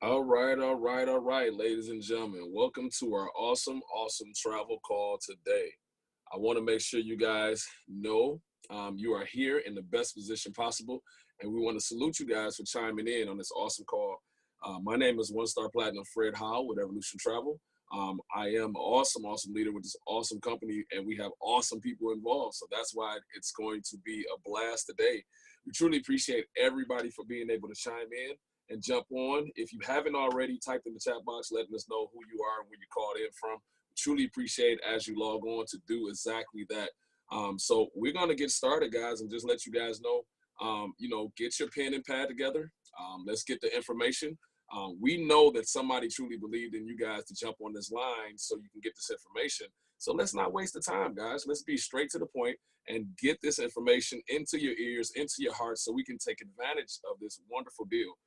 All right, ladies and gentlemen. Welcome to our awesome travel call today. I want to make sure you guys know you are here in the best position possible, and we want to salute you guys for chiming in on this awesome call. My name is One Star Platinum Fred Howell with Evolution Travel. I am an awesome leader with this awesome company, and we have awesome people involved. So that's why it's going to be a blast today. We truly appreciate everybody for being able to chime in and jump on. If you haven't already, type in the chat box letting us know who you are and where you called in from. We truly appreciate as you log on to do exactly that. So we're going to get started, guys, and just let you guys know, get your pen and pad together. Let's get the information. We know that somebody truly believed in you guys to jump on this line so you can get this information. So let's not waste the time, guys. Let's be straight to the point and get this information into your ears, into your heart, so we can take advantage of this wonderful deal.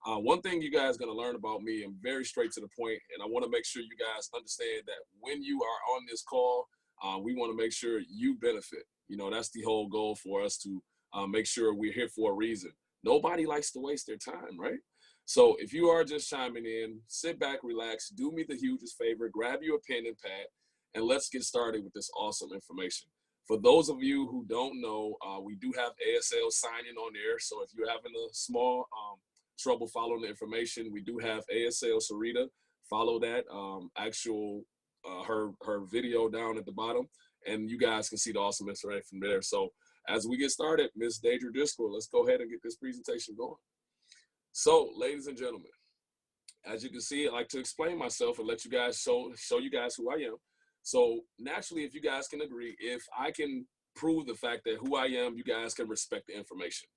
One thing you guys are going to learn about me, I'm very straight to the point, and I want to make sure you guys understand that when you are on this call, we want to make sure you benefit. You know, that's the whole goal for us to make sure we're here for a reason. Nobody likes to waste their time, right? So if you are just chiming in, sit back, relax, do me the hugest favor, grab you a pen and pad, and let's get started with this awesome information. For those of you who don't know, we do have ASL signing on there. So if you're having a small trouble following the information, we do have ASL Sarita. Follow that her video down at the bottom, and you guys can see the awesome information from there. So as we get started, Miss Deidre Driscoll, let's go ahead and get this presentation going. So, ladies and gentlemen, as you can see, I like to explain myself and let you guys show you guys who I am. So naturally, if you guys can agree, if I can prove the fact that who I am, you guys can respect the information.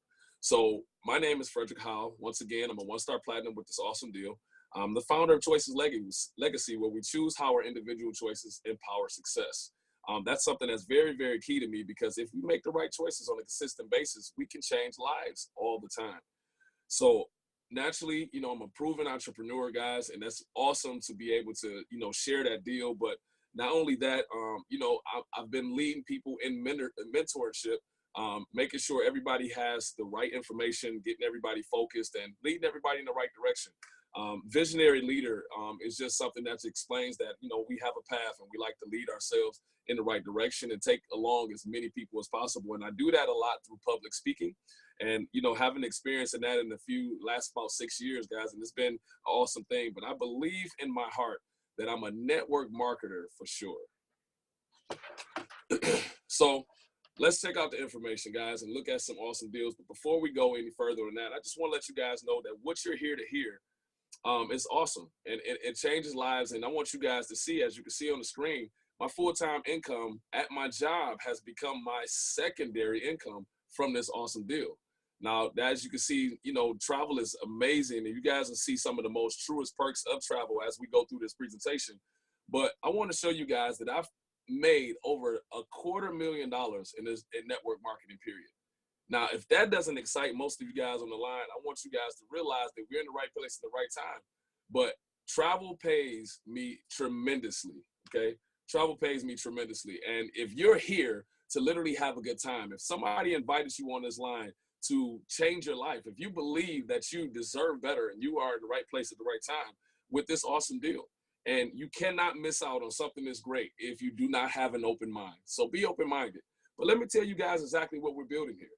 So my name is Frederick Howell. Once again, I'm a one-star platinum with this awesome deal. I'm the founder of Choices Legacy, where we choose how our individual choices empower success. That's something that's very key to me, because if we make the right choices on a consistent basis, we can change lives all the time. So naturally, I'm a proven entrepreneur, guys, and that's awesome to be able to, share that deal. But not only that, I've been leading people in mentorship, making sure everybody has the right information, getting everybody focused, and leading everybody in the right direction. Visionary leader is just something that explains that, we have a path and we like to lead ourselves in the right direction and take along as many people as possible. And I do that a lot through public speaking and, having experience in that in last about 6 years, guys. And it's been an awesome thing, but I believe in my heart that I'm a network marketer for sure. So let's check out the information, guys, and look at some awesome deals. But before we go any further than that, I just want to let you guys know that what you're here to hear is awesome, and it changes lives. And I want you guys to see, as you can see on the screen, my full-time income at my job has become my secondary income from this awesome deal. Now, as you can see, travel is amazing, and you guys will see some of the most truest perks of travel as we go through this presentation. But I want to show you guys that I've made over $250,000 in network marketing period. Now, if that doesn't excite most of you guys on the line, I want you guys to realize that we're in the right place at the right time. But travel pays me tremendously, okay? Travel pays me tremendously. And if you're here to literally have a good time, if somebody invited you on this line to change your life, if you believe that you deserve better and you are in the right place at the right time with this awesome deal, and you cannot miss out on something that's great if you do not have an open mind. So be open-minded. But let me tell you guys exactly what we're building here.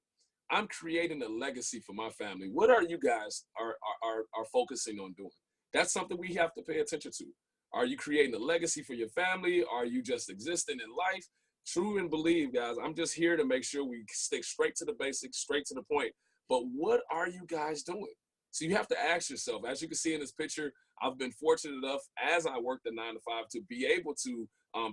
I'm creating a legacy for my family. What are you guys are focusing on doing? That's something we have to pay attention to. Are you creating a legacy for your family? Are you just existing in life? True and believe, guys, I'm just here to make sure we stick straight to the basics, straight to the point. But what are you guys doing? So you have to ask yourself, as you can see in this picture, I've been fortunate enough as I worked a 9 to 5 to be able to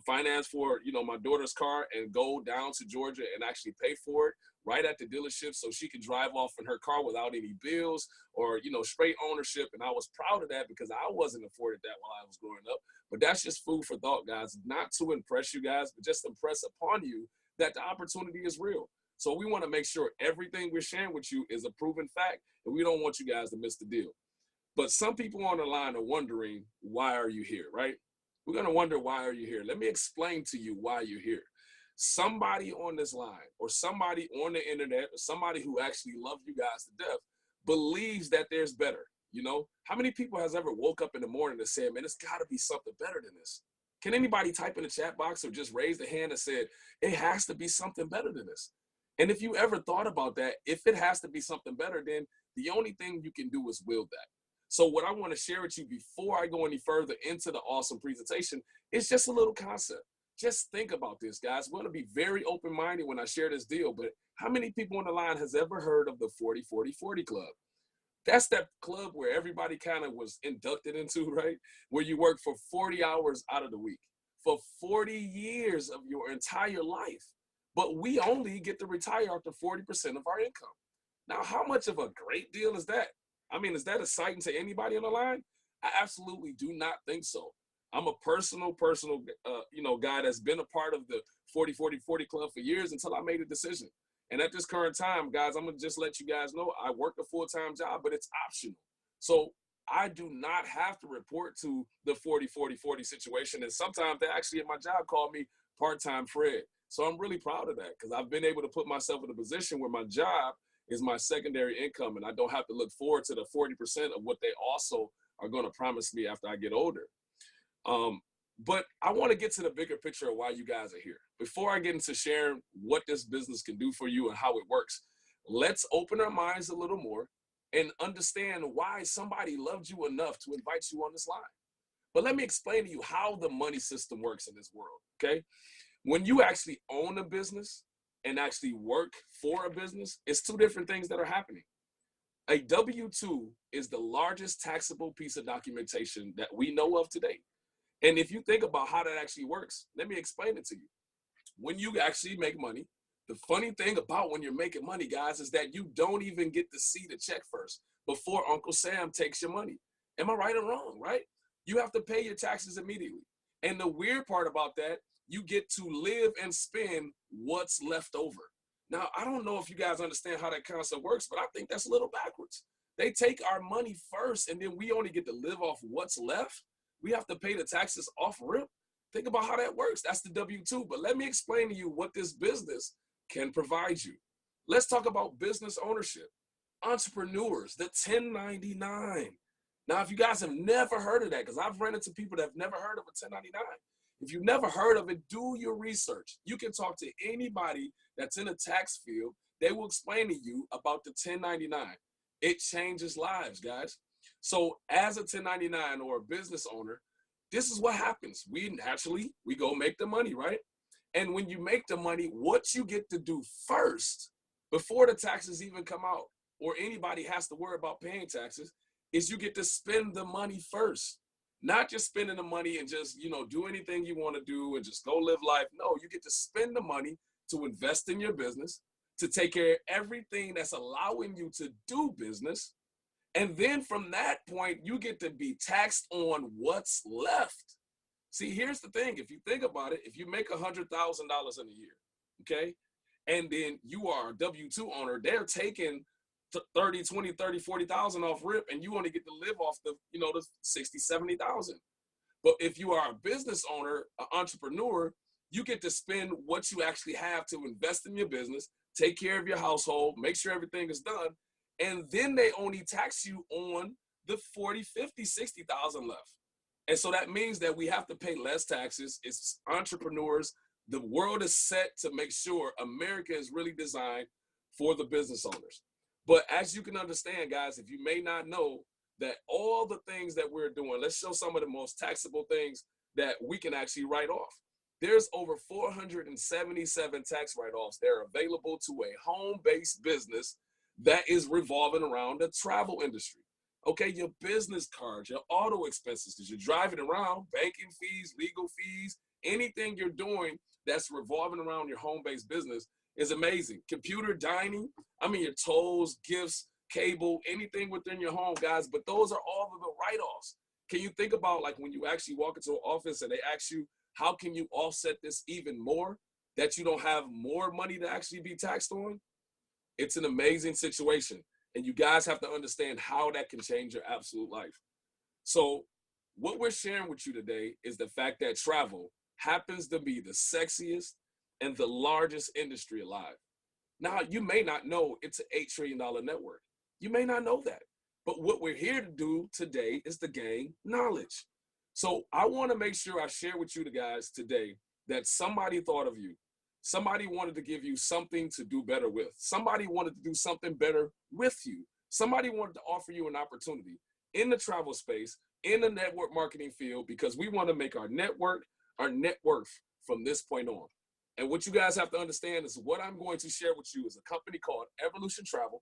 finance for, my daughter's car and go down to Georgia and actually pay for it right at the dealership so she can drive off in her car without any bills or, straight ownership. And I was proud of that because I wasn't afforded that while I was growing up. But that's just food for thought, guys, not to impress you guys, but just impress upon you that the opportunity is real. So we want to make sure everything we're sharing with you is a proven fact, and we don't want you guys to miss the deal. But some people on the line are wondering, why are you here, right? We're going to wonder, why are you here? Let me explain to you why you're here. Somebody on this line or somebody on the internet or somebody who actually loves you guys to death believes that there's better. You know, how many people has ever woke up in the morning and said, man, it's got to be something better than this? Can anybody type in the chat box or just raise the hand and said, it has to be something better than this? And if you ever thought about that, if it has to be something better, then the only thing you can do is will that. So what I want to share with you before I go any further into the awesome presentation is just a little concept. Just think about this, guys. I'm going to be very open-minded when I share this deal, but how many people on the line has ever heard of the 40-40-40 Club? That's that club where everybody kind of was inducted into, right? Where you work for 40 hours out of the week for 40 years of your entire life. But we only get to retire after 40% of our income. Now, how much of a great deal is that? I mean, is that exciting to anybody on the line? I absolutely do not think so. I'm a personal guy that's been a part of the 40-40-40 Club for years until I made a decision. And at this current time, guys, I'm going to just let you guys know I work a full-time job, but it's optional. So I do not have to report to the 40-40-40 situation. And sometimes they actually at my job call me part-time Fred. So I'm really proud of that because I've been able to put myself in a position where my job is my secondary income and I don't have to look forward to the 40% of what they also are going to promise me after I get older. But I want to get to the bigger picture of why you guys are here. Before I get into sharing what this business can do for you and how it works, let's open our minds a little more and understand why somebody loved you enough to invite you on this line. But let me explain to you how the money system works in this world, okay? When you actually own a business and actually work for a business, it's two different things that are happening. A W-2 is the largest taxable piece of documentation that we know of today. And if you think about how that actually works, let me explain it to you. When you actually make money, the funny thing about when you're making money, guys, is that you don't even get to see the check first before Uncle Sam takes your money. Am I right or wrong, right? You have to pay your taxes immediately. And the weird part about that, you get to live and spend what's left over. Now, I don't know if you guys understand how that concept works, but I think that's a little backwards. They take our money first, and then we only get to live off what's left. We have to pay the taxes off rip. Think about how that works. That's the W-2. But let me explain to you what this business can provide you. Let's talk about business ownership. Entrepreneurs, the 1099. Now, if you guys have never heard of that, because I've run into people that have never heard of a 1099. If you've never heard of it, do your research. You can talk to anybody that's in a tax field. They will explain to you about the 1099. It changes lives, guys. So as a 1099 or a business owner, this is what happens. We go make the money, right? And when you make the money, what you get to do first, before the taxes even come out, or anybody has to worry about paying taxes, is you get to spend the money first. Not just spending the money and just, do anything you want to do and just go live life. No, you get to spend the money to invest in your business, to take care of everything that's allowing you to do business. And then from that point, you get to be taxed on what's left. See, here's the thing. If you think about it, if you make $100,000 in a year, okay, and then you are a W-2 owner, they're taking 30, 20, 30, 40,000 off rip, and you only get to live off the 60, 70,000. But if you are a business owner, an entrepreneur, you get to spend what you actually have to invest in your business, take care of your household, make sure everything is done. And then they only tax you on the 40, 50, 60,000 left. And so that means that we have to pay less taxes. It's entrepreneurs. The world is set to make sure America is really designed for the business owners. But as you can understand, guys, if you may not know that all the things that we're doing, let's show some of the most taxable things that we can actually write off. There's over 477 tax write-offs that are available to a home-based business that is revolving around the travel industry. Okay, your business cards, your auto expenses, because you're driving around, banking fees, legal fees, anything you're doing that's revolving around your home-based business is amazing. Computer, dining, your tolls, gifts, cable, anything within your home, guys, but those are all of the write-offs. Can you think about like when you actually walk into an office and they ask you, how can you offset this even more, that you don't have more money to actually be taxed on? It's an amazing situation. And you guys have to understand how that can change your absolute life. So what we're sharing with you today is the fact that travel happens to be the sexiest and the largest industry alive. Now, you may not know it's an $8 trillion network. You may not know that. But what we're here to do today is to gain knowledge. So I want to make sure I share with you the guys today that somebody thought of you. Somebody wanted to give you something to do better with. Somebody wanted to do something better with you. Somebody wanted to offer you an opportunity in the travel space, in the network marketing field, because we want to make our network, our net worth from this point on. And what you guys have to understand is what I'm going to share with you is a company called Evolution Travel,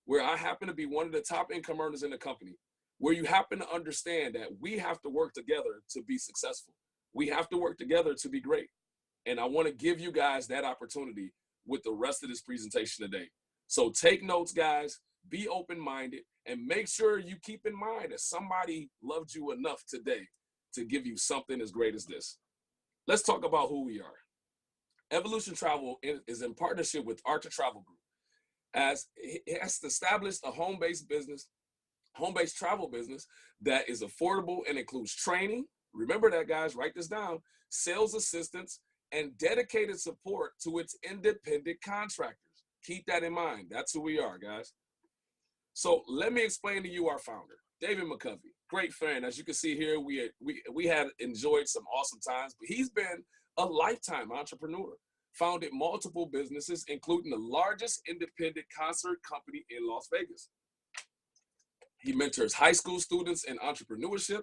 where I happen to be one of the top income earners in the company, where you happen to understand that we have to work together to be successful. We have to work together to be great. And I want to give you guys that opportunity with the rest of this presentation today. So take notes, guys, be open-minded, and make sure you keep in mind that somebody loved you enough today to give you something as great as this. Let's talk about who we are. Evolution Travel is in partnership with Archer Travel Group. As it has established a home-based business, home-based travel business that is affordable and includes training. Remember that, guys, write this down. Sales assistance and dedicated support to its independent contractors. Keep that in mind. That's who we are, guys. So let me explain to you our founder, David McCovey. Great friend. As you can see here, we had enjoyed some awesome times, but he's been a lifetime entrepreneur. Founded multiple businesses, including the largest independent concert company in Las Vegas. He mentors high school students in entrepreneurship.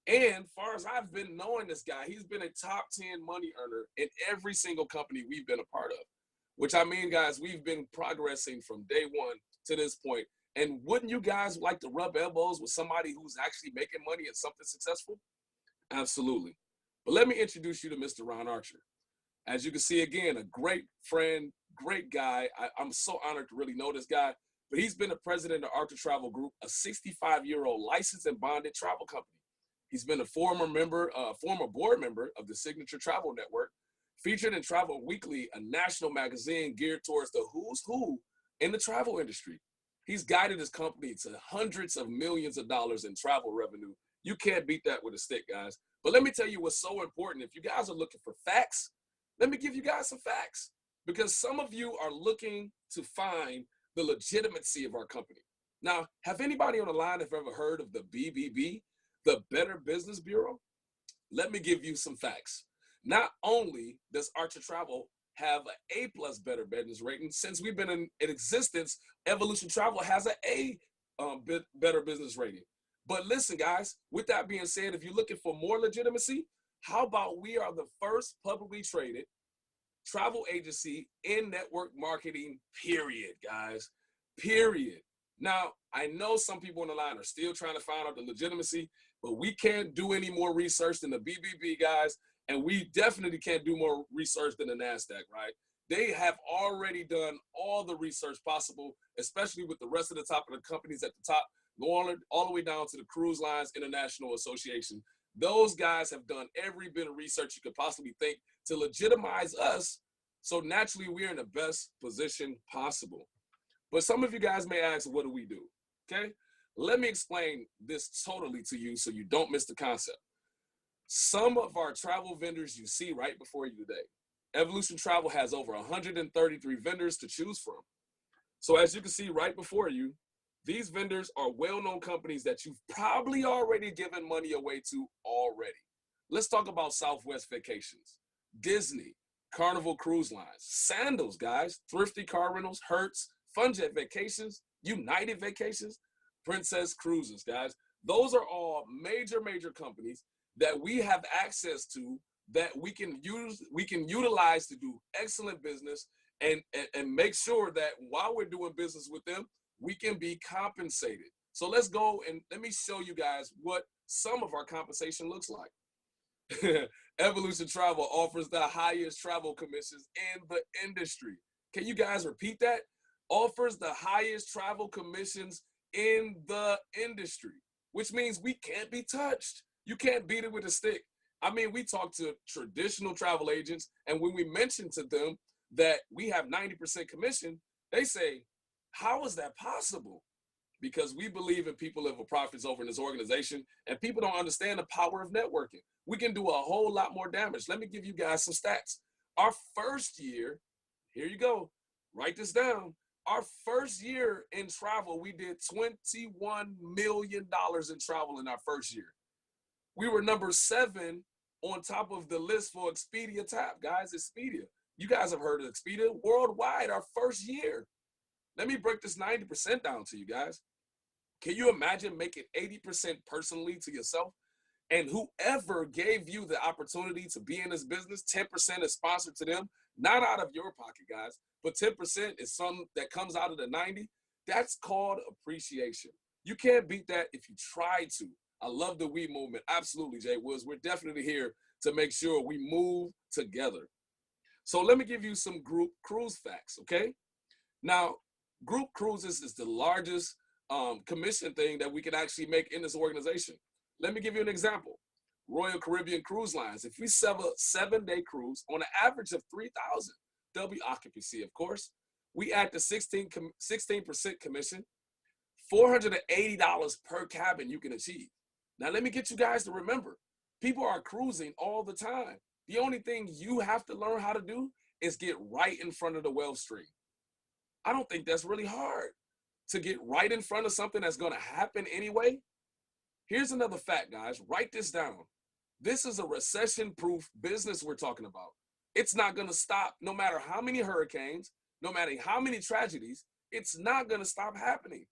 And far as I've been knowing this guy, he's been a top 10 money earner in every single company we've been a part of. Which I mean, guys, we've been progressing from day one to this point. And wouldn't you guys like to rub elbows with somebody who's actually making money and something successful? Absolutely. But let me introduce you to Mr. Ron Archer. As you can see, again, a great friend, great guy. I'm so honored to really know this guy. But he's been the president of Archer Travel Group, a 65-year-old licensed and bonded travel company. He's been a former board member of the Signature Travel Network, featured in Travel Weekly, a national magazine geared towards the who's who in the travel industry. He's guided his company to hundreds of millions of dollars in travel revenue. You can't beat that with a stick, guys. But let me tell you what's so important. If you guys are looking for facts, let me give you guys some facts, because some of you are looking to find the legitimacy of our company. Now, have anybody on the line have ever heard of the BBB, the Better Business Bureau? Let me give you some facts. Not only does Archer Travel have an A+ Better Business rating, since we've been in existence, Evolution Travel has an A Better Business rating. But listen, guys, with that being said, if you're looking for more legitimacy, how about we are the first publicly traded travel agency in network marketing, period, guys, period. Now, I know some people on the line are still trying to find out the legitimacy, but we can't do any more research than the BBB, guys, and we definitely can't do more research than the NASDAQ, right? They have already done all the research possible, especially with the rest of the top of the companies at the top, going all the way down to the Cruise Lines International Association. Those guys have done every bit of research you could possibly think to legitimize us. So naturally, we're in the best position possible. But some of you guys may ask, what do we do? Okay, let me explain this totally to you so you don't miss the concept. Some of our travel vendors you see right before you today. Evolution Travel has over 133 vendors to choose from. So as you can see right before you, these vendors are well-known companies that you've probably already given money away to already. Let's talk about Southwest Vacations, Disney, Carnival Cruise Lines, Sandals, guys, Thrifty Car Rentals, Hertz, Funjet Vacations, United Vacations, Princess Cruises, guys. Those are all major companies that we have access to, that we can utilize to do excellent business and make sure that while we're doing business with them, we can be compensated. So let's go and let me show you guys what some of our compensation looks like. Evolution Travel offers the highest travel commissions in the industry. Can you guys repeat that? Offers the highest travel commissions in the industry, which means we can't be touched. You can't beat it with a stick. I mean, we talk to traditional travel agents, and when we mention to them that we have 90% commission, they say, how is that possible? Because we believe in people live for profits over in this organization, and people don't understand the power of networking. We can do a whole lot more damage. Let me give you guys some stats. Our first year, here you go, write this down. Our first year in travel, we did $21 million in travel in our first year. We were number 7 on top of the list for Expedia Tap, guys. Expedia. You guys have heard of Expedia worldwide our first year. Let me break this 90% down to you guys. Can you imagine making 80% personally to yourself? And whoever gave you the opportunity to be in this business, 10% is sponsored to them, not out of your pocket, guys, but 10% is something that comes out of the 90. That's called appreciation. You can't beat that if you try to. I love the we movement. Absolutely, Jay Woods. We're definitely here to make sure we move together. So let me give you some group cruise facts, okay? Now, group cruises is the largest commission thing that we can actually make in this organization. Let me give you an example. Royal Caribbean Cruise Lines, if we sell a 7-day cruise on an average of 3,000 W occupancy, of course, we add the 16% commission, $480 per cabin you can achieve. Now, let me get you guys to remember, people are cruising all the time. The only thing you have to learn how to do is get right in front of the wealth stream. I don't think that's really hard to get right in front of something that's going to happen anyway. Here's another fact, guys. Write this down. This is a recession-proof business we're talking about. It's not going to stop no matter how many hurricanes, no matter how many tragedies. It's not going to stop happening.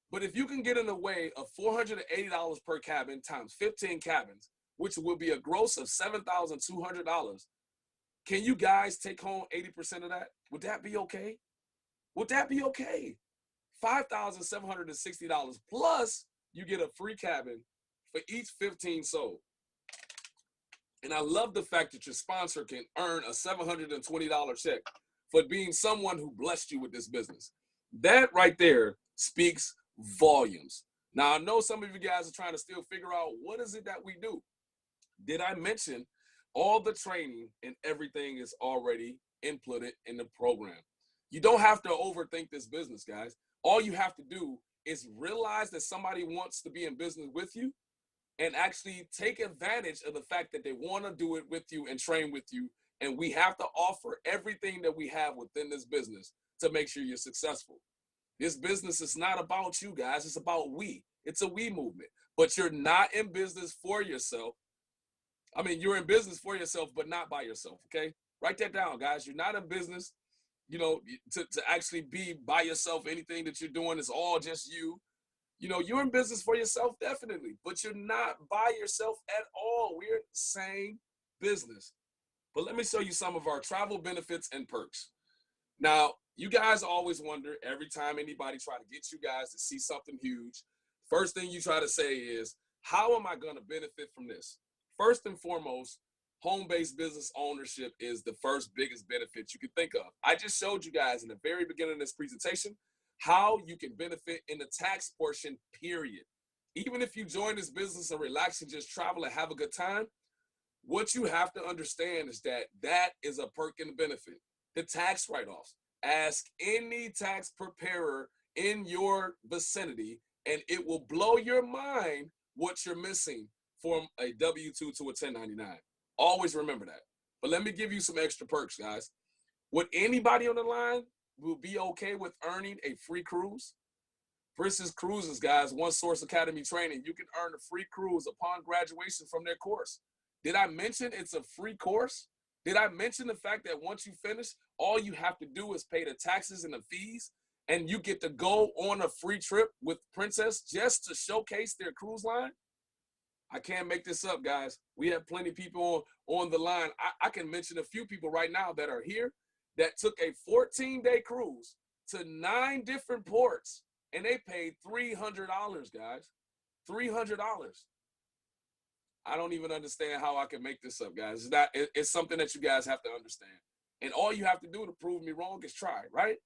But if you can get in the way of $480 per cabin times 15 cabins, which will be a gross of $7,200, can you guys take home 80% of that? Would that be okay? Would that be okay? $5,760 plus you get a free cabin for each 15 sold. And I love the fact that your sponsor can earn a $720 check for being someone who blessed you with this business. That right there speaks volumes. Now, I know some of you guys are trying to still figure out what is it that we do. Did I mention all the training and everything is already inputted in the program? You don't have to overthink this business, guys. All you have to do is realize that somebody wants to be in business with you and actually take advantage of the fact that they want to do it with you and train with you. And we have to offer everything that we have within this business to make sure you're successful. This business is not about you guys. It's about we. It's a we movement. But you're not in business for yourself. I mean, you're in business for yourself, but not by yourself, okay? Write that down, guys. You're not in business, you know, to actually be by yourself. Anything that you're doing is all just you. You know, you're in business for yourself, definitely, but you're not by yourself at all. We're in the same business. But let me show you some of our travel benefits and perks. Now, you guys always wonder every time anybody try to get you guys to see something huge, first thing you try to say is, how am I going to benefit from this? First and foremost, home-based business ownership is the first biggest benefit you can think of. I just showed you guys in the very beginning of this presentation how you can benefit in the tax portion, period. Even if you join this business and relax and just travel and have a good time, what you have to understand is that that is a perk and benefit. The tax write-offs. Ask any tax preparer in your vicinity, and it will blow your mind what you're missing from a W-2 to a 1099. Always remember that. But let me give you some extra perks, guys. Would anybody on the line will be okay with earning a free cruise? Princess Cruises, guys, One Source Academy training. You can earn a free cruise upon graduation from their course. Did I mention it's a free course? Did I mention the fact that once you finish, all you have to do is pay the taxes and the fees, and you get to go on a free trip with Princess just to showcase their cruise line? I can't make this up, guys. We have plenty of people on the line. I can mention a few people right now that are here that took a 14-day cruise to 9 different ports, and they paid $300, guys. $300. I don't even understand how I can make this up, guys. It's something that you guys have to understand. And all you have to do to prove me wrong is try, right?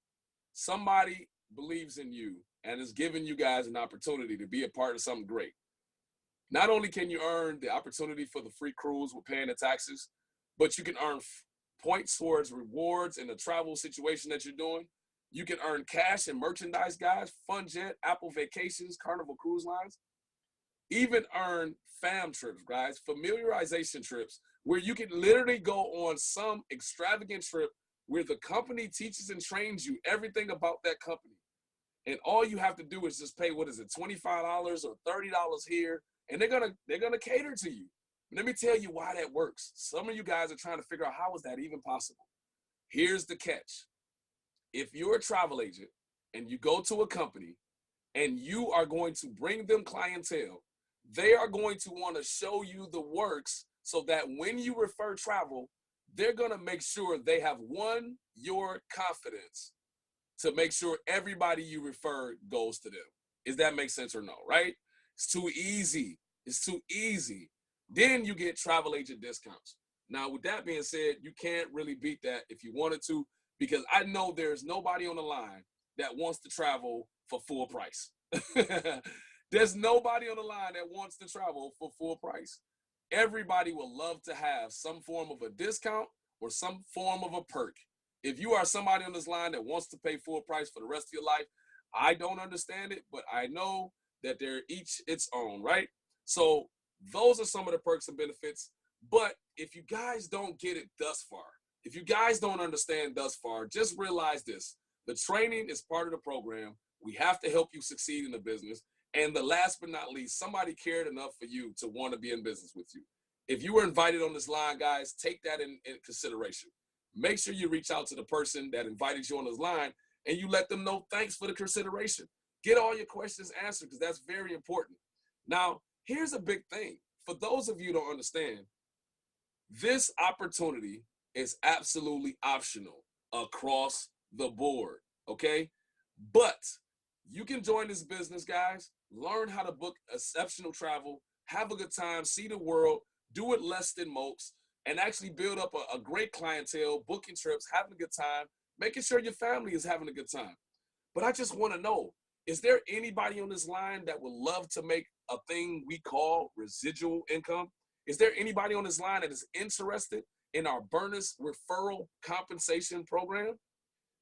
Somebody believes in you and is giving you guys an opportunity to be a part of something great. Not only can you earn the opportunity for the free cruise with paying the taxes, but you can earn points towards rewards in the travel situation that you're doing. You can earn cash and merchandise, guys, FunJet, Apple Vacations, Carnival Cruise Lines. Even earn fam trips, guys, familiarization trips, where you can literally go on some extravagant trip where the company teaches and trains you everything about that company. And all you have to do is just pay, what is it, $25 or $30 here, and they're gonna cater to you. Let me tell you why that works. Some of you guys are trying to figure out how is that even possible. Here's the catch. If you're a travel agent and you go to a company and you are going to bring them clientele, they are going to want to show you the works so that when you refer travel, they're going to make sure they have won your confidence to make sure everybody you refer goes to them. Does that make sense or no, right? It's too easy. It's too easy. Then you get travel agent discounts. Now, with that being said, you can't really beat that if you wanted to, because I know there's nobody on the line that wants to travel for full price. There's nobody on the line that wants to travel for full price. Everybody will love to have some form of a discount or some form of a perk. If you are somebody on this line that wants to pay full price for the rest of your life, I don't understand it, but I know that they're each its own, right? So those are some of the perks and benefits. But if you guys don't get it thus far, if you guys don't understand thus far, just realize this. The training is part of the program. We have to help you succeed in the business. And the last but not least, somebody cared enough for you to want to be in business with you. If you were invited on this line, guys, take that in consideration. Make sure you reach out to the person that invited you on this line and you let them know thanks for the consideration. Get all your questions answered because that's very important. Now, here's a big thing. For those of you who don't understand, this opportunity is absolutely optional across the board, okay? But you can join this business, guys, learn how to book exceptional travel, have a good time, see the world, do it less than most, and actually build up a great clientele, booking trips, having a good time, making sure your family is having a good time. But I just want to know, is there anybody on this line that would love to make a thing we call residual income? Is there anybody on this line that is interested in our bonus referral compensation program?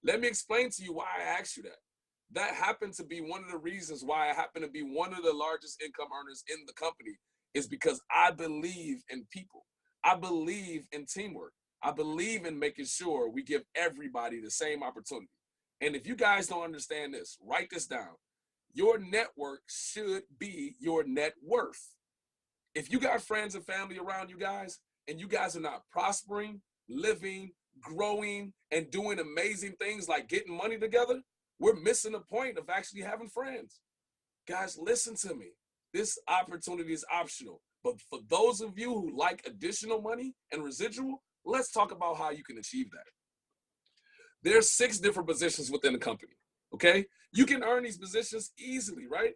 Let me explain to you why I asked you that. That happened to be one of the reasons why I happen to be one of the largest income earners in the company, is because I believe in people. I believe in teamwork. I believe in making sure we give everybody the same opportunity. And if you guys don't understand this, write this down. Your network should be your net worth. If you got friends and family around you guys, and you guys are not prospering, living, growing, and doing amazing things like getting money together, we're missing the point of actually having friends. Guys, listen to me. This opportunity is optional. But for those of you who like additional money and residual, let's talk about how you can achieve that. There's 6 different positions within the company, okay? You can earn these positions easily, right?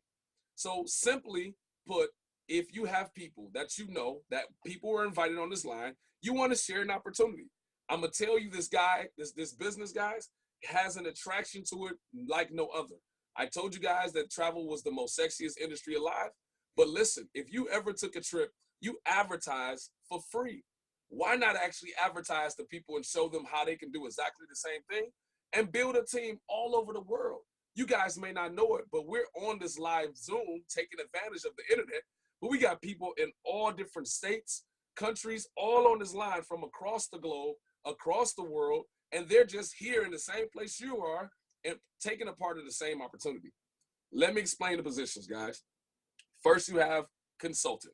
So simply put, if you have people that you know, that people are invited on this line, you want to share an opportunity. I'm going to tell you, this guy, this business, guys, has an attraction to it like no other. I told you guys that travel was the most sexiest industry alive. But listen, if you ever took a trip, you advertise for free. Why not actually advertise to people and show them how they can do exactly the same thing and build a team all over the world? You guys may not know it, but we're on this live Zoom taking advantage of the internet. But we got people in all different states, countries, all on this line from across the globe, across the world, and they're just here in the same place you are and taking a part of the same opportunity. Let me explain the positions, guys. First, you have consultant.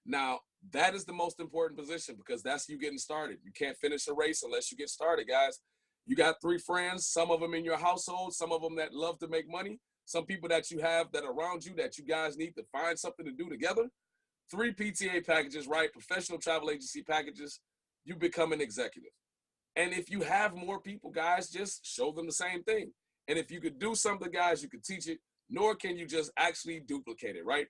Now, that is the most important position because that's you getting started. You can't finish a race unless you get started, guys. You got 3 friends, some of them in your household, some of them that love to make money, some people that you have that are around you that you guys need to find something to do together. 3 PTA packages, right? Professional travel agency packages. You become an executive. And if you have more people, guys, just show them the same thing. And if you could do something, guys, you could teach it, nor can you just actually duplicate it, right?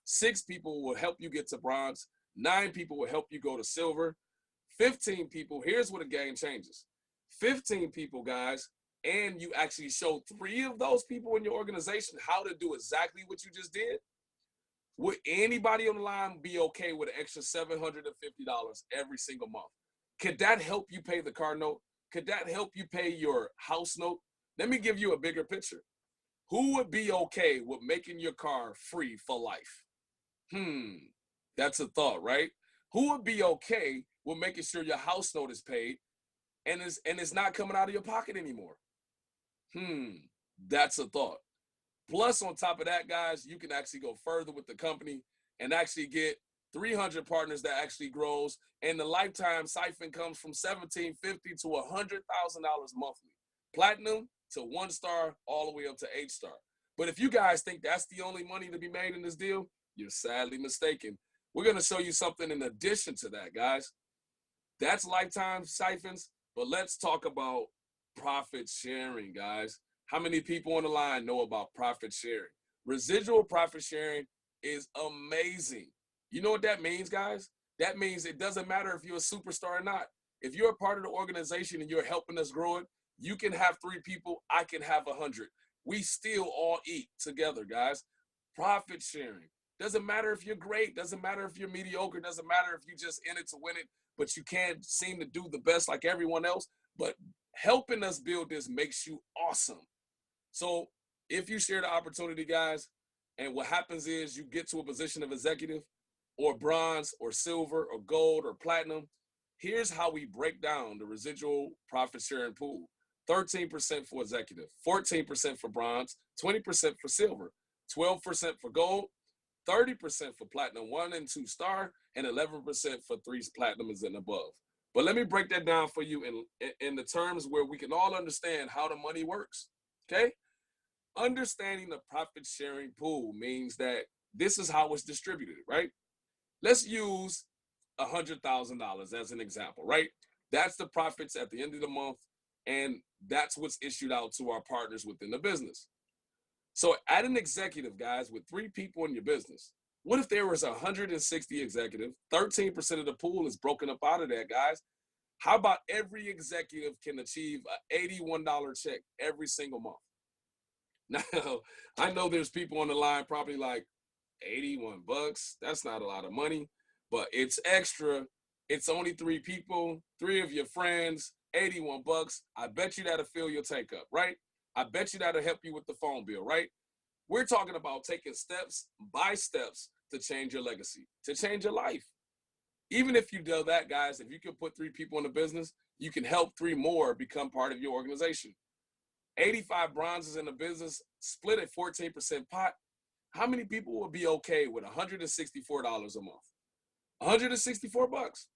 6 people will help you get to bronze. 9 people will help you go to silver. 15 people, here's where the game changes. 15 people, guys, and you actually show 3 of those people in your organization how to do exactly what you just did. Would anybody on the line be okay with an extra $750 every single month? Could that help you pay the car note? Could that help you pay your house note? Let me give you a bigger picture. Who would be okay with making your car free for life? That's a thought, right? Who would be okay with making sure your house note is paid and it's not coming out of your pocket anymore. That's a thought. Plus, on top of that, guys, you can actually go further with the company and actually get 300 partners that actually grows, and the lifetime siphon comes from $1,750 to $100,000 monthly. Platinum to 1 star, all the way up to 8 star. But if you guys think that's the only money to be made in this deal, you're sadly mistaken. We're going to show you something in addition to that, guys. That's lifetime siphons, but let's talk about profit sharing, guys. How many people on the line know about profit sharing? Residual profit sharing is amazing. You know what that means, guys? That means it doesn't matter if you're a superstar or not. If you're a part of the organization and you're helping us grow it, you can have 3 people, I can have 100. We still all eat together, guys. Profit sharing. Doesn't matter if you're great, doesn't matter if you're mediocre, doesn't matter if you just in it to win it, but you can't seem to do the best like everyone else. But helping us build this makes you awesome. So if you share the opportunity, guys, and what happens is you get to a position of executive or bronze or silver or gold or platinum, here's how we break down the residual profit sharing pool. 13% for executive, 14% for bronze, 20% for silver, 12% for gold, 30% for platinum 1 and 2 star, and 11% for 3 platinums and above. But let me break that down for you in the terms where we can all understand how the money works, okay? Understanding the profit sharing pool means that this is how it's distributed, right? Let's use $100,000 as an example, right? That's the profits at the end of the month, and that's what's issued out to our partners within the business. So at an executive, guys, with 3 people in your business, what if there was 160 executive, 13% of the pool is broken up out of that, guys? How about every executive can achieve an $81 check every single month? Now, I know there's people on the line probably like, 81 bucks, that's not a lot of money, but it's extra. It's only 3 people, 3 of your friends, 81 bucks. I bet you that'll fill your tank up, right? I bet you that'll help you with the phone bill, right? We're talking about taking steps by steps to change your legacy, to change your life. Even if you do that, guys, if you can put 3 people in the business, you can help 3 more become part of your organization. 85 bronzes in the business, split at 14% pot. How many people will be okay with $164 a month? 164 bucks.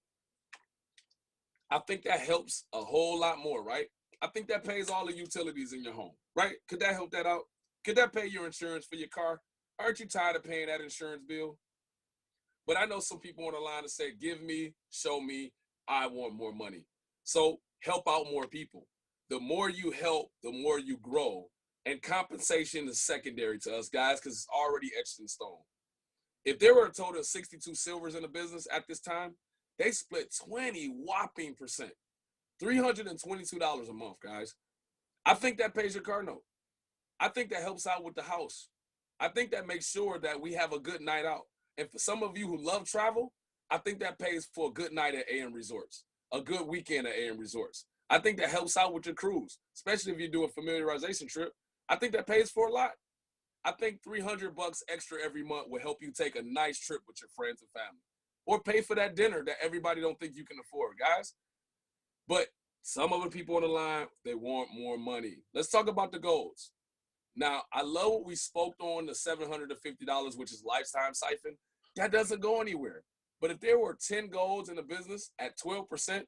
I think that helps a whole lot more, right? I think that pays all the utilities in your home, right? Could that help that out? Could that pay your insurance for your car? Aren't you tired of paying that insurance bill? But I know some people on the line that say, give me, show me, I want more money. So help out more people. The more you help, the more you grow. And compensation is secondary to us, guys, because it's already etched in stone. If there were a total of 62 silvers in the business at this time, they split 20 whopping percent. $322 a month, guys. I think that pays your car note. I think that helps out with the house. I think that makes sure that we have a good night out. And for some of you who love travel, I think that pays for a good night at AM Resorts, a good weekend at AM Resorts. I think that helps out with your cruise, especially if you do a familiarization trip. I think that pays for a lot. I think 300 bucks extra every month will help you take a nice trip with your friends and family, or pay for that dinner that everybody don't think you can afford, guys. But some other people on the line, they want more money. Let's talk about the goals. Now, I love what we spoke on, the $750, which is lifetime siphon. That doesn't go anywhere. But if there were 10 goals in the business at 12%,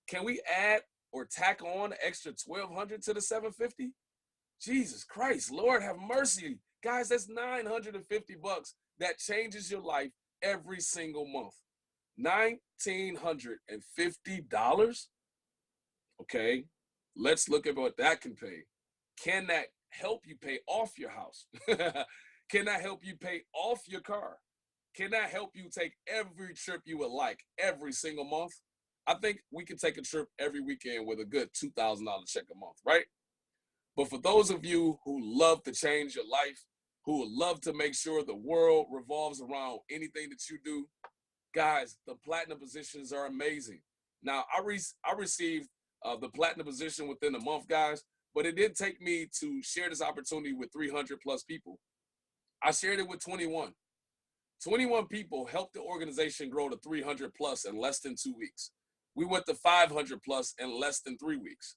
can we add or tack on an extra 1,200 to the 750? Jesus Christ, Lord have mercy. Guys, that's 950 bucks that changes your life every single month. $1,950? Okay, let's look at what that can pay. Can that help you pay off your house? Can that help you pay off your car? Can that help you take every trip you would like every single month? I think we can take a trip every weekend with a good $2,000 check a month, right? But for those of you who love to change your life, who would love to make sure the world revolves around anything that you do, guys, the platinum positions are amazing. Now, I received the platinum position within a month, guys, but it did take me to share this opportunity with 300 plus people. I shared it with 21. 21 people helped the organization grow to 300 plus in less than 2 weeks. We went to 500 plus in less than 3 weeks.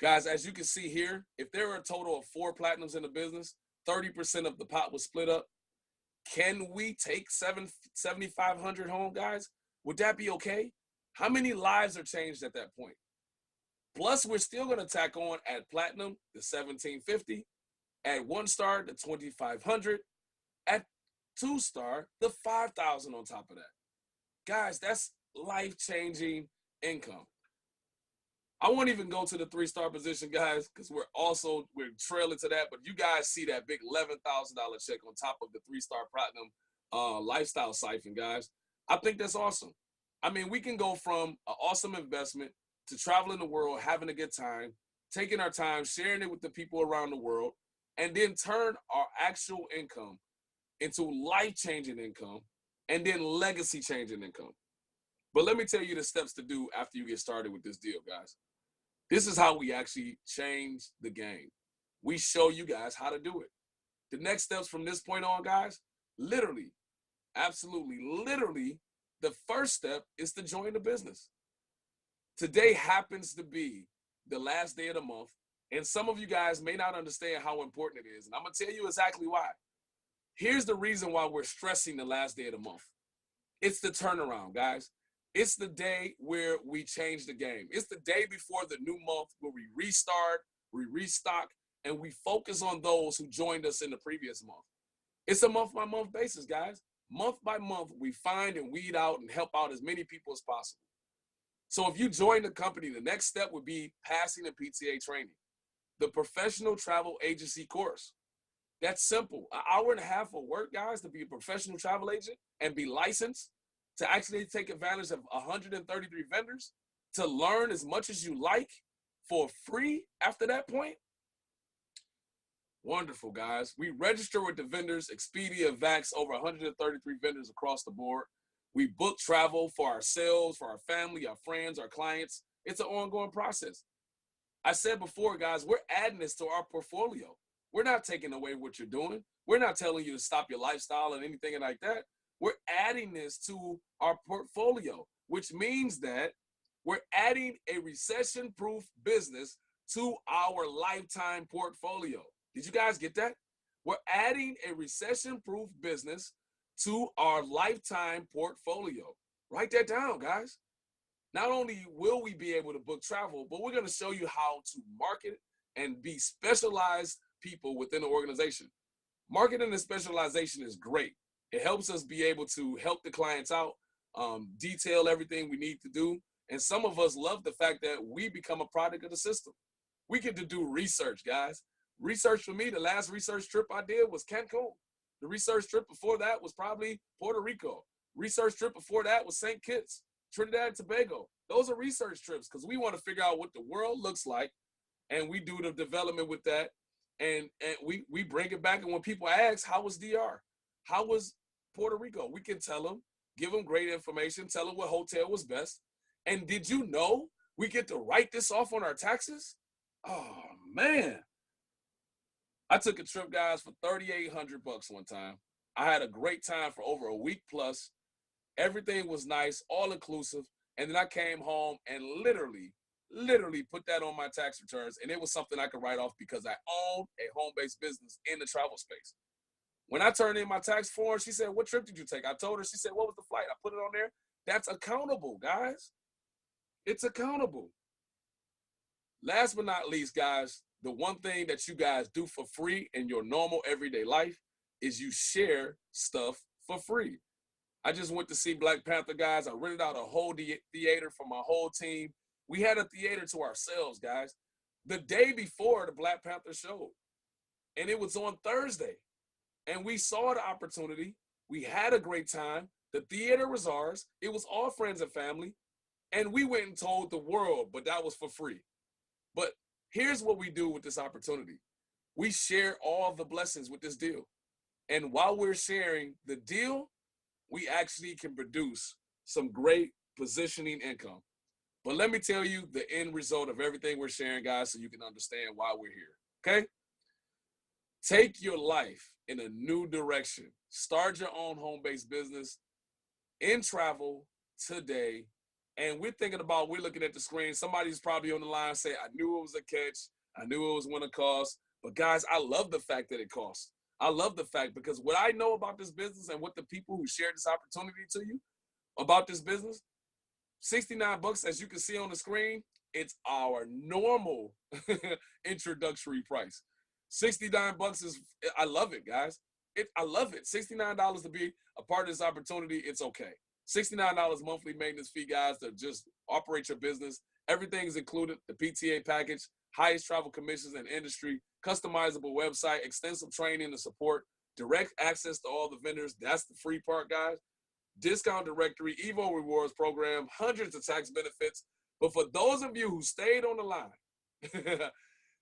Guys, as you can see here, if there are a total of 4 platinums in the business, 30% of the pot was split up. Can we take 7,500 home, guys? Would that be okay? How many lives are changed at that point? Plus, we're still going to tack on at platinum the 1,750, at 1-star the 2,500, at 2-star the 5,000 on top of that. Guys, that's life-changing income. I won't even go to the 3-star position, guys, because we're trailing to that. But you guys see that big $11,000 check on top of the 3-star platinum lifestyle siphon, guys. I think that's awesome. I mean, we can go from an awesome investment to traveling the world, having a good time, taking our time, sharing it with the people around the world, and then turn our actual income into life-changing income and then legacy-changing income. But let me tell you the steps to do after you get started with this deal, guys. This is how we actually change the game. We show you guys how to do it. The next steps from this point on, guys, literally, absolutely, literally, the first step is to join the business. Today happens to be the last day of the month, and some of you guys may not understand how important it is, and I'm going to tell you exactly why. Here's the reason why we're stressing the last day of the month. It's the turnaround, guys. It's the day where we change the game. It's the day before the new month where we restart, we restock, and we focus on those who joined us in the previous month. It's a month-by-month basis, guys. Month by month, we find and weed out and help out as many people as possible. So if you join the company, the next step would be passing the PTA training, the professional travel agency course. That's simple. An hour and a half of work, guys, to be a professional travel agent and be licensed, to actually take advantage of 133 vendors, to learn as much as you like for free after that point. Wonderful, guys. We register with the vendors, Expedia, Vax, over 133 vendors across the board. We book travel for ourselves, for our family, our friends, our clients. It's an ongoing process. I said before, guys, we're adding this to our portfolio. We're not taking away what you're doing. We're not telling you to stop your lifestyle and anything like that. We're adding this to our portfolio, which means that we're adding a recession-proof business to our lifetime portfolio. Did you guys get that? We're adding a recession-proof business to our lifetime portfolio. Write that down, guys. Not only will we be able to book travel, but we're going to show you how to market and be specialized people within the organization. Marketing and specialization is great. It helps us be able to help the clients out, detail everything we need to do. And some of us love the fact that we become a product of the system. We get to do research, guys. Research for me, the last research trip I did was Cancun. The research trip before that was probably Puerto Rico. Research trip before that was St. Kitts, Trinidad and Tobago. Those are research trips because we want to figure out what the world looks like, and we do the development with that, and we bring it back. And when people ask, how was DR? How was Puerto Rico? We can tell them, give them great information, tell them what hotel was best. And did you know we get to write this off on our taxes? Oh, man. I took a trip, guys, for $3,800 one time. I had a great time for over a week plus. Everything was nice, all inclusive. And then I came home and literally put that on my tax returns. And it was something I could write off because I owned a home-based business in the travel space. When I turned in my tax form, she said, what trip did you take? I told her, she said, what was the flight? I put it on there. That's accountable, guys. It's accountable. Last but not least, guys, the one thing that you guys do for free in your normal everyday life is you share stuff for free. I just went to see Black Panther, guys. I rented out a whole theater for my whole team. We had a theater to ourselves, guys, the day before the Black Panther show. And it was on Thursday. And we saw the opportunity. We had a great time. The theater was ours. It was all friends and family. And we went and told the world, but that was for free. But here's what we do with this opportunity. We share all the blessings with this deal. And while we're sharing the deal, we actually can produce some great positioning income. But let me tell you the end result of everything we're sharing, guys, so you can understand why we're here, okay? Take your life in a new direction. Start your own home-based business in travel today And we're thinking about, we're looking at the screen. Somebody's probably on the line say, I knew it was a catch. I knew it was going to cost. But guys, I love the fact that it costs. I love the fact, because what I know about this business and what the people who shared this opportunity to you about this business, 69 bucks, as you can see on the screen, it's our normal introductory price. 69 bucks is, I love it, guys. I love it. $69 to be a part of this opportunity, it's okay. $69 monthly maintenance fee, guys, to just operate your business. Everything is included, the PTA package, highest travel commissions in industry, customizable website, extensive training and support, direct access to all the vendors. That's the free part, guys. Discount directory, Evo rewards program, hundreds of tax benefits. But for those of you who stayed on the line,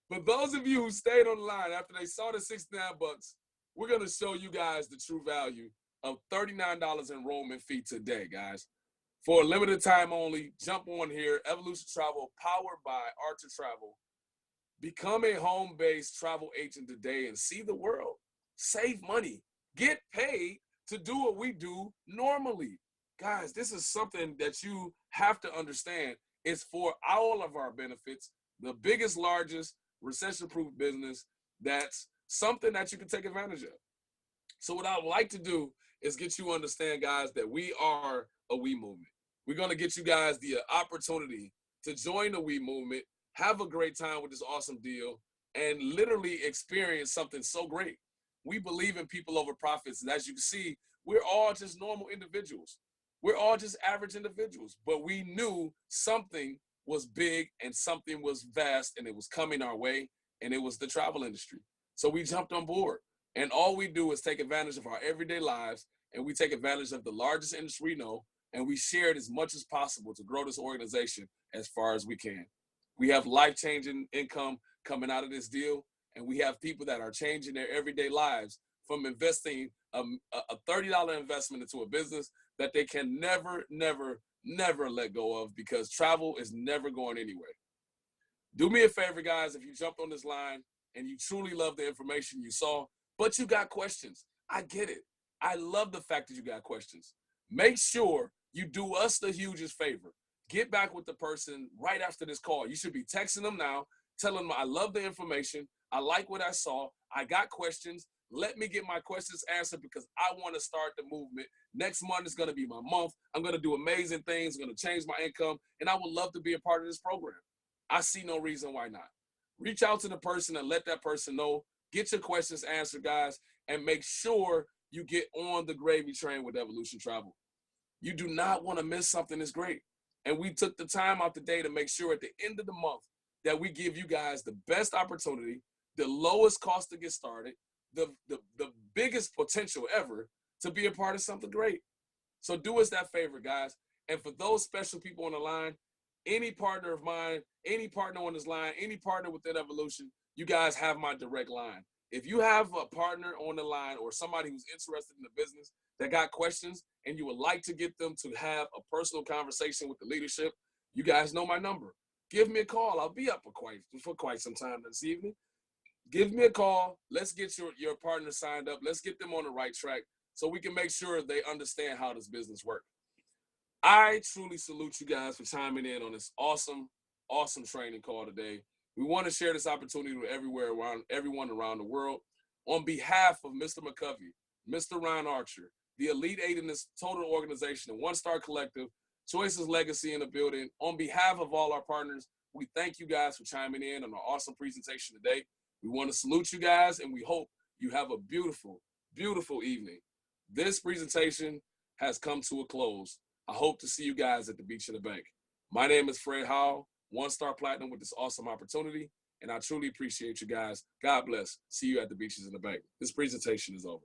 for those of you who stayed on the line after they saw the 69 bucks, we're going to show you guys the true value of $39 enrollment fee today, guys. For a limited time only, jump on here, Evolution Travel, powered by Archer Travel. Become a home-based travel agent today and see the world. Save money. Get paid to do what we do normally. Guys, this is something that you have to understand. It's for all of our benefits. The biggest, largest, recession-proof business. That's something that you can take advantage of. So what I would like to do is get you to understand, guys, that we are a We movement. We're going to get you guys the opportunity to join the We movement, have a great time with this awesome deal, and literally experience something so great. We believe in people over profits. And as you can see, we're all just normal individuals. We're all just average individuals. But we knew something was big and something was vast, and it was coming our way, and it was the travel industry. So we jumped on board. And all we do is take advantage of our everyday lives, and we take advantage of the largest industry we know, and we share it as much as possible to grow this organization as far as we can. We have life-changing income coming out of this deal, and we have people that are changing their everyday lives from investing a $30 investment into a business that they can never, never, never let go of, because travel is never going anywhere. Do me a favor, guys, if you jumped on this line and you truly love the information you saw, but you got questions. I get it. I love the fact that you got questions. Make sure you do us the hugest favor. Get back with the person right after this call. You should be texting them now, telling them I love the information. I like what I saw. I got questions. Let me get my questions answered, because I want to start the movement. Next month is going to be my month. I'm going to do amazing things. I'm going to change my income, and I would love to be a part of this program. I see no reason why not. Reach out to the person and let that person know. Get your questions answered, guys, and make sure you get on the gravy train with Evolution Travel. You do not want to miss something that's great. And we took the time out today to make sure at the end of the month that we give you guys the best opportunity, the lowest cost to get started, the biggest potential ever to be a part of something great. So do us that favor, guys. And for those special people on the line, any partner of mine, any partner on this line, any partner within Evolution, you guys have my direct line. If you have a partner on the line or somebody who's interested in the business that got questions and you would like to get them to have a personal conversation with the leadership, you guys know my number. Give me a call. I'll be up for quite some time this evening. Give me a call. Let's get your partner signed up. Let's get them on the right track so we can make sure they understand how this business works. I truly salute you guys for chiming in on this awesome, awesome training call today. We want to share this opportunity with everyone around the world. On behalf of Mr. McCovey, Mr. Ron Archer, the Elite Eight in this total organization, the One Star Collective, Choices Legacy in the building, on behalf of all our partners, we thank you guys for chiming in on our awesome presentation today. We want to salute you guys, and we hope you have a beautiful, beautiful evening. This presentation has come to a close. I hope to see you guys at the Beach in the Bank. My name is Fred Howell, One Star Platinum, with this awesome opportunity, and I truly appreciate you guys. God bless. See you at the Beaches in the Bank. This presentation is over.